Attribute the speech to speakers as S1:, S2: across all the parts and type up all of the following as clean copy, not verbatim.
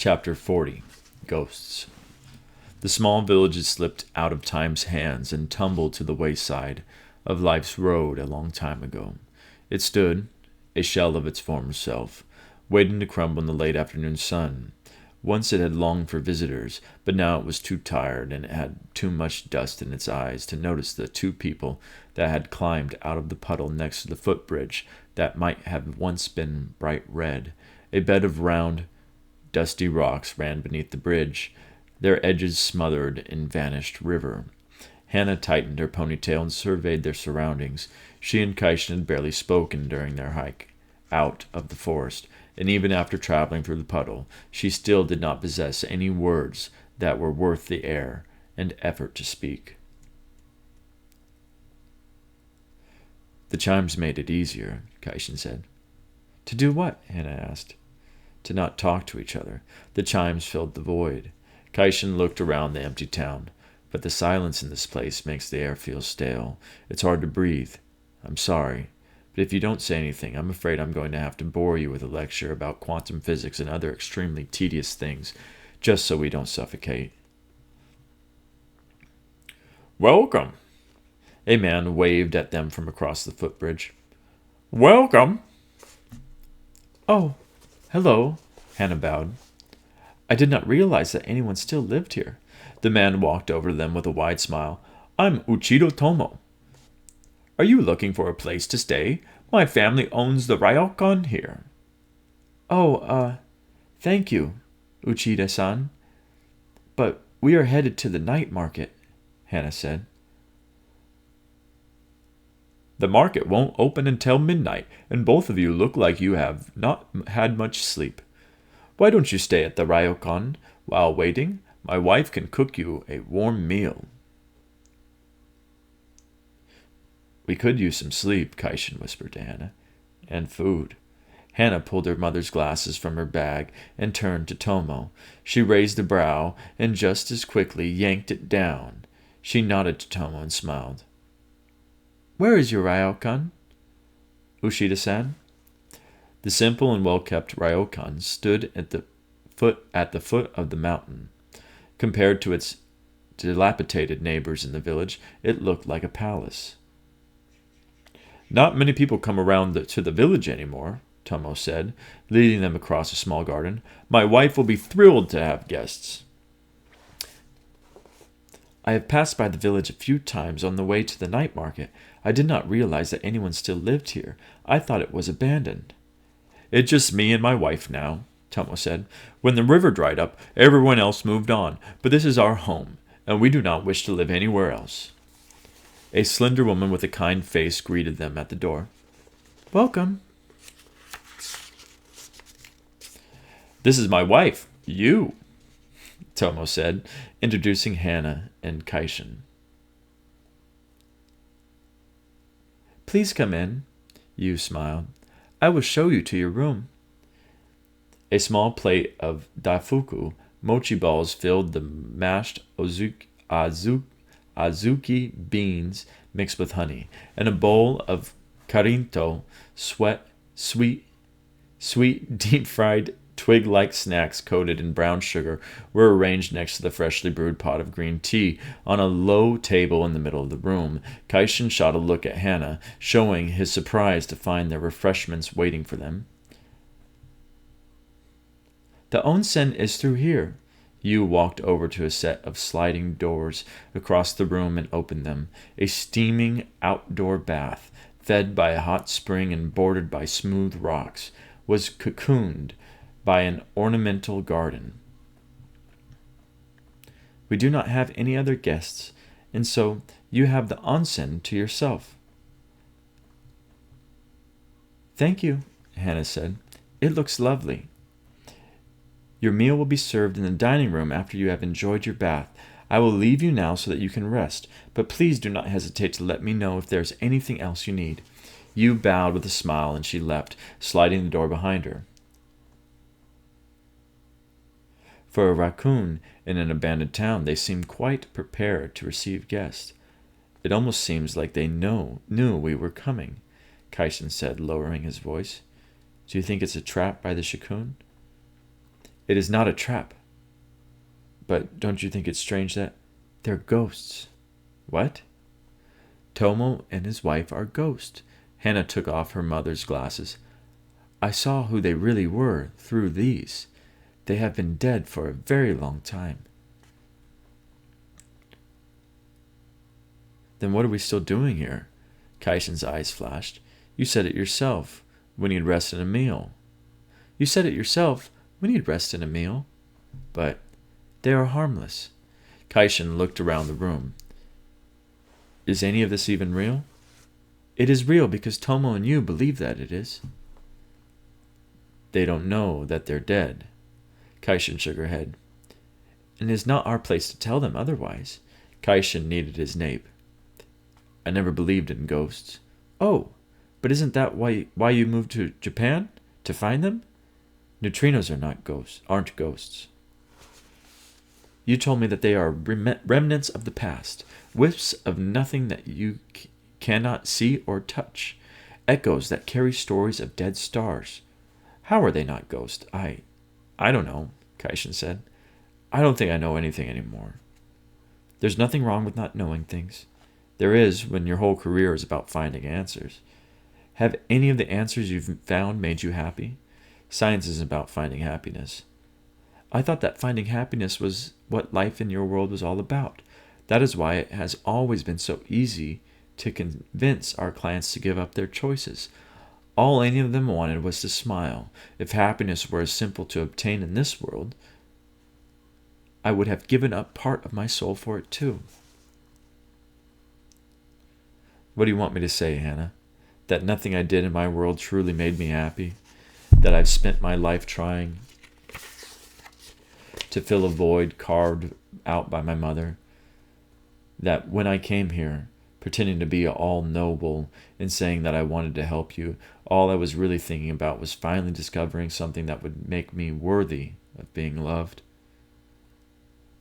S1: Chapter 40. Ghosts. The small village had slipped out of time's hands and tumbled to the wayside of life's road a long time ago. It stood, a shell of its former self, waiting to crumble in the late afternoon sun. Once it had longed for visitors, but now it was too tired and it had too much dust in its eyes to notice the two people that had climbed out of the puddle next to the footbridge that might have once been bright red. A bed of round, dusty rocks ran beneath the bridge, their edges smothered in vanished river. Hannah tightened her ponytail and surveyed their surroundings. She and Kaishan had barely spoken during their hike out of the forest, and even after traveling through the puddle, she still did not possess any words that were worth the air and effort to speak. The chimes made it easier, Kaishan said. To do what? Hannah asked. To not talk to each other. The chimes filled the void. Kaishan looked around the empty town. But the silence in this place makes the air feel stale. It's hard to breathe. I'm sorry. But if you don't say anything, I'm afraid I'm going to have to bore you with a lecture about quantum physics and other extremely tedious things, just so we don't suffocate. Welcome. A man waved at them from across the footbridge. Welcome. Oh, hello, Hannah bowed. I did not realize that anyone still lived here. The man walked over to them with a wide smile. I'm Uchido Tomo. Are you looking for a place to stay? My family owns the ryokan here. Oh, thank you, Uchida-san. But we are headed to the night market, Hannah said. The market won't open until midnight, and both of you look like you have not had much sleep. Why don't you stay at the ryokan? While waiting, my wife can cook you a warm meal. We could use some sleep, Kaishan whispered to Hannah. And food. Hannah pulled her mother's glasses from her bag and turned to Tomo. She raised a brow and just as quickly yanked it down. She nodded to Tomo and smiled. Where is your ryokan? Ushida-san? The simple and well-kept ryokan stood at the foot of the mountain. Compared to its dilapidated neighbors in the village, it looked like a palace. Not many people come around to the village anymore, Tomo said, leading them across a small garden. My wife will be thrilled to have guests. I have passed by the village a few times on the way to the night market. I did not realize that anyone still lived here. I thought it was abandoned. It's just me and my wife now, Tomo said. When the river dried up, everyone else moved on, but this is our home, and we do not wish to live anywhere else. A slender woman with a kind face greeted them at the door. Welcome. This is my wife, you, Tomo said, introducing Hannah and Kaishan. Please come in, Yu smiled. I will show you to your room. A small plate of dafuku, mochi balls, filled the mashed azuki beans mixed with honey, and a bowl of karinto, sweet deep-fried twig-like snacks coated in brown sugar were arranged next to the freshly brewed pot of green tea on a low table in the middle of the room. Kaishan shot a look at Hannah, showing his surprise to find their refreshments waiting for them. The onsen is through here. Yu walked over to a set of sliding doors across the room and opened them. A steaming outdoor bath, fed by a hot spring and bordered by smooth rocks, was cocooned by an ornamental garden. We do not have any other guests, and so you have the onsen to yourself. Thank you, Hannah said. It looks lovely. Your meal will be served in the dining room after you have enjoyed your bath. I will leave you now so that you can rest, but please do not hesitate to let me know if there is anything else you need. Yu bowed with a smile, and she left, sliding the door behind her. For a raccoon in an abandoned town, they seemed quite prepared to receive guests. It almost seems like they knew we were coming, Kaishan said, lowering his voice. Do you think it's a trap by the Shikun? It is not a trap. But don't you think it's strange that they're ghosts? What? Tomo and his wife are ghosts. Hannah took off her mother's glasses. I saw who they really were through these. They have been dead for a very long time. Then what are we still doing here? Kaishin's eyes flashed. You said it yourself. We need rest and a meal. You said it yourself. We need rest and a meal. But they are harmless. Kaishin looked around the room. Is any of this even real? It is real because Tomo and you believe that it is. They don't know that they're dead. Kaishin shook her head. And it is not our place to tell them otherwise. Kaishin kneaded his nape. I never believed in ghosts. Oh, but isn't that why you moved to Japan? To find them? Neutrinos aren't ghosts. You told me that they are remnants of the past, wisps of nothing that you cannot see or touch, echoes that carry stories of dead stars. How are they not ghosts? I don't know, Kaishin said. I don't think I know anything anymore. There's nothing wrong with not knowing things. There is when your whole career is about finding answers. Have any of the answers you've found made you happy? Science isn't about finding happiness. I thought that finding happiness was what life in your world was all about. That is why it has always been so easy to convince our clients to give up their choices. All any of them wanted was to smile. If happiness were as simple to obtain in this world, I would have given up part of my soul for it too. What do you want me to say, Hannah? That nothing I did in my world truly made me happy? That I've spent my life trying to fill a void carved out by my mother? That when I came here, pretending to be all noble and saying that I wanted to help you, all I was really thinking about was finally discovering something that would make me worthy of being loved?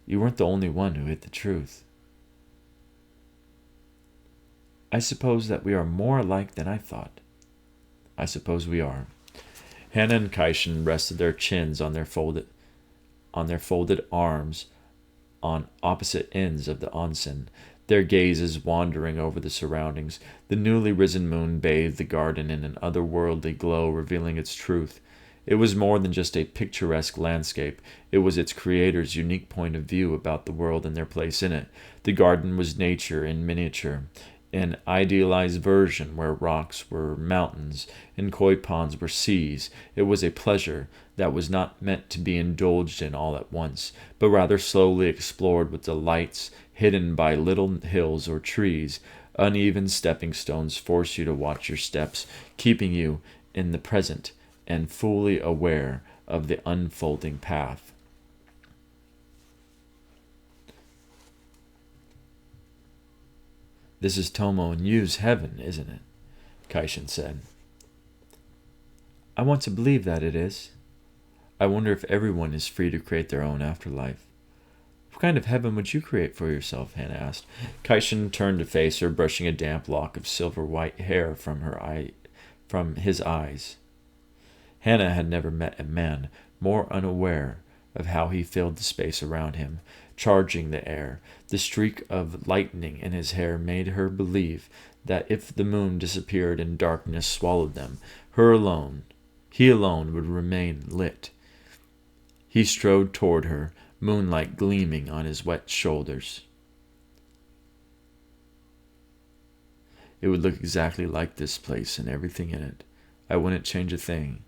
S1: You weren't the only one who hit the truth. I suppose that we are more alike than I thought. I suppose we are. Hannah and Kaishin rested their chins on their folded arms on opposite ends of the onsen, their gazes wandering over the surroundings. The newly risen moon bathed the garden in an otherworldly glow, revealing its truth. It was more than just a picturesque landscape. It was its creator's unique point of view about the world and their place in it. The garden was nature in miniature, an idealized version where rocks were mountains and koi ponds were seas. It was a pleasure that was not meant to be indulged in all at once, but rather slowly explored with delights hidden by little hills or trees. Uneven stepping stones force you to watch your steps, keeping you in the present and fully aware of the unfolding path. This is Tomo and Yu's heaven, isn't it? Kaishin said. I want to believe that it is. I wonder if everyone is free to create their own afterlife. What kind of heaven would you create for yourself? Hannah asked. Kaishin turned to face her, brushing a damp lock of silver-white hair from his eyes. Hannah had never met a man more unaware of how he filled the space around him, charging the air. The streak of lightning in his hair made her believe that if the moon disappeared and darkness swallowed them, he alone would remain lit. He strode toward her, moonlight gleaming on his wet shoulders. It would look exactly like this place and everything in it. I wouldn't change a thing,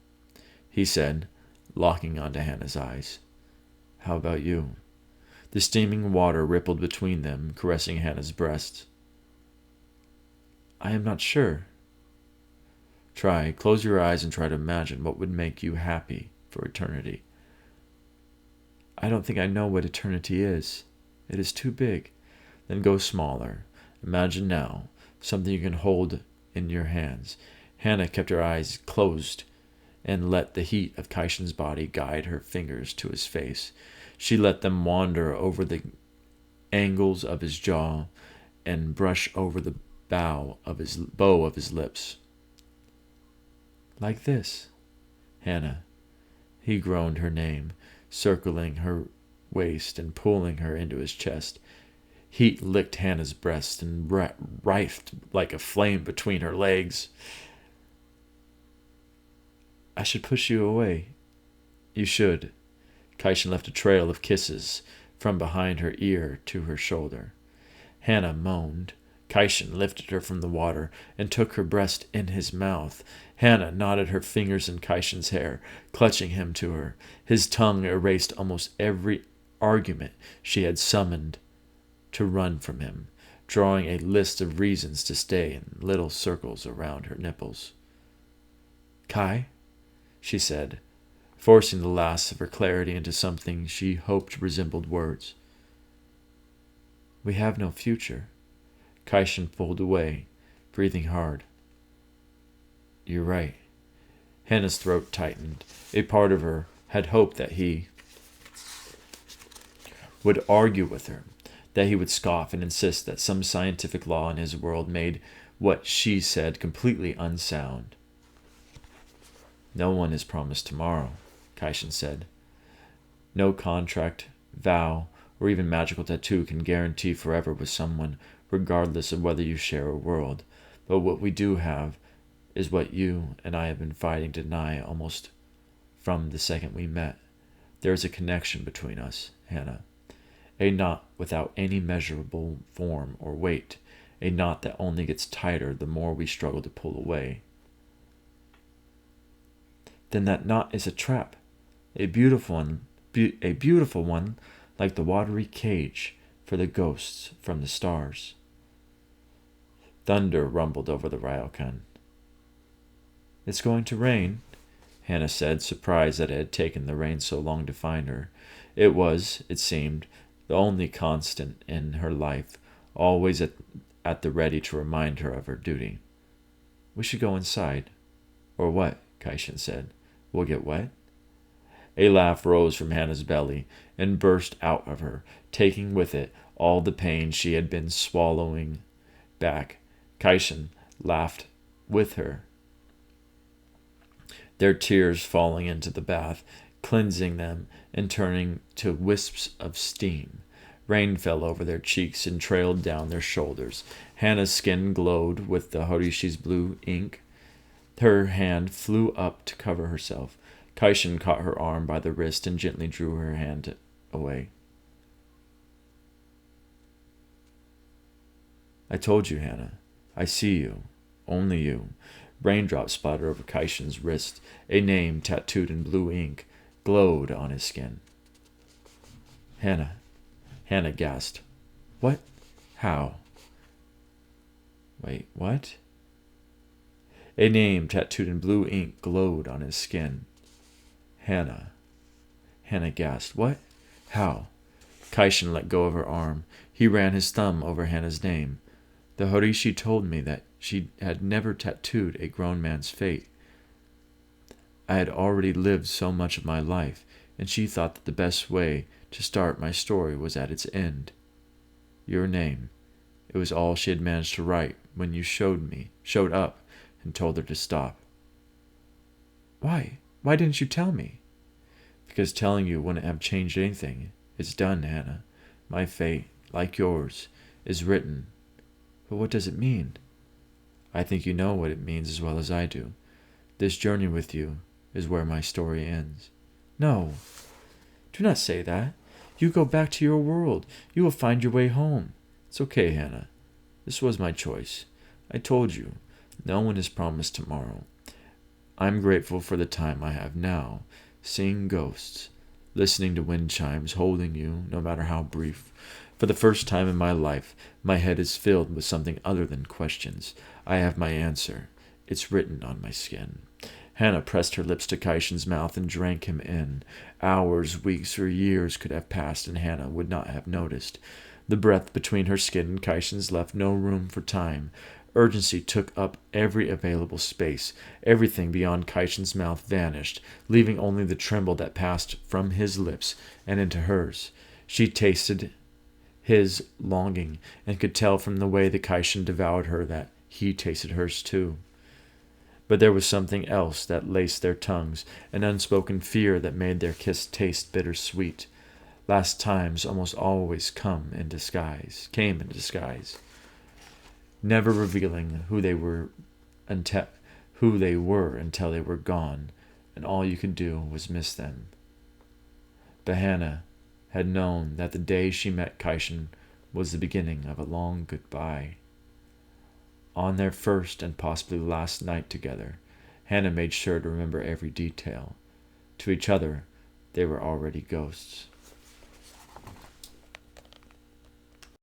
S1: he said, locking onto Hannah's eyes. How about you? The steaming water rippled between them, caressing Hannah's breast. I am not sure. Close your eyes and try to imagine what would make you happy for eternity. I don't think I know what eternity is. It is too big. Then go smaller. Imagine now, something you can hold in your hands. Hannah kept her eyes closed and let the heat of Kaishin's body guide her fingers to his face. She let them wander over the angles of his jaw and brush over the bow of his lips. Like this, Hannah. He groaned her name. circling her waist and pulling her into his chest. Heat licked Hannah's breast and writhed like a flame between her legs. I should push you away. You should. Kaishan left a trail of kisses from behind her ear to her shoulder. Hannah moaned. Kaishan lifted her from the water and took her breast in his mouth. Hannah knotted her fingers in Kaishan's hair, clutching him to her. His tongue erased almost every argument she had summoned to run from him, drawing a list of reasons to stay in little circles around her nipples. Kai, she said, forcing the last of her clarity into something she hoped resembled words. We have no future. Kaishan pulled away, breathing hard. You're right. Hannah's throat tightened. A part of her had hoped that he would argue with her, that he would scoff and insist that some scientific law in his world made what she said completely unsound. No one is promised tomorrow, Kaishan said. No contract, vow, or even magical tattoo can guarantee forever with someone, regardless of whether you share a world. But what we do have is what you and I have been fighting to deny almost from the second we met. There is a connection between us, Hannah. A knot without any measurable form or weight. A knot that only gets tighter the more we struggle to pull away. Then that knot is a trap. A beautiful one like the watery cage for the ghosts from the stars. Thunder rumbled over the Ryokan. It's going to rain, Hannah said, surprised that it had taken the rain so long to find her. It was, it seemed, the only constant in her life, always at the ready to remind her of her duty. We should go inside. Or what? Kaishan said. We'll get wet? A laugh rose from Hannah's belly and burst out of her, taking with it all the pain she had been swallowing back. Kaishan laughed with her, their tears falling into the bath, cleansing them and turning to wisps of steam. Rain fell over their cheeks and trailed down their shoulders. Hannah's skin glowed with the Horishi's blue ink. Her hand flew up to cover herself. Kaishan caught her arm by the wrist and gently drew her hand away. I told you, Hannah. I see you. Only you. Raindrops splattered over Kaishan's wrist. A name tattooed in blue ink glowed on his skin. Hannah. Hannah gasped. What? How? Wait, what? A name tattooed in blue ink glowed on his skin. Hannah. Hannah gasped. What? How? Kaishan let go of her arm. He ran his thumb over Hannah's name. The Horishi told me that she had never tattooed a grown man's fate. I had already lived so much of my life, and she thought that the best way to start my story was at its end. Your name. It was all she had managed to write when you showed up, and told her to stop. Why? Why didn't you tell me? Because telling you wouldn't have changed anything. It's done, Hannah. My fate, like yours, is written. But what does it mean? I think you know what it means as well as I do. This journey with you is where my story ends. No, do not say that. You go back to your world. You will find your way home. It's okay, Hannah. This was my choice. I told you, no one is promised tomorrow. I'm grateful for the time I have now, seeing ghosts, listening to wind chimes, holding you, no matter how brief. For the first time in my life, my head is filled with something other than questions. I have my answer. It's written on my skin. Hannah pressed her lips to Kaishan's mouth and drank him in. Hours, weeks, or years could have passed, and Hannah would not have noticed. The breath between her skin and Kaishan's left no room for time. Urgency took up every available space. Everything beyond Kaishan's mouth vanished, leaving only the tremble that passed from his lips and into hers. She tasted his longing, and could tell from the way the Kaishan devoured her that he tasted hers too. But there was something else that laced their tongues, an unspoken fear that made their kiss taste bittersweet. Last times almost always came in disguise, never revealing who they were until they were gone, and all you could do was miss them. But Hannah had known that the day she met Kaishan was the beginning of a long goodbye. On their first and possibly last night together, Hannah made sure to remember every detail. To each other, they were already ghosts.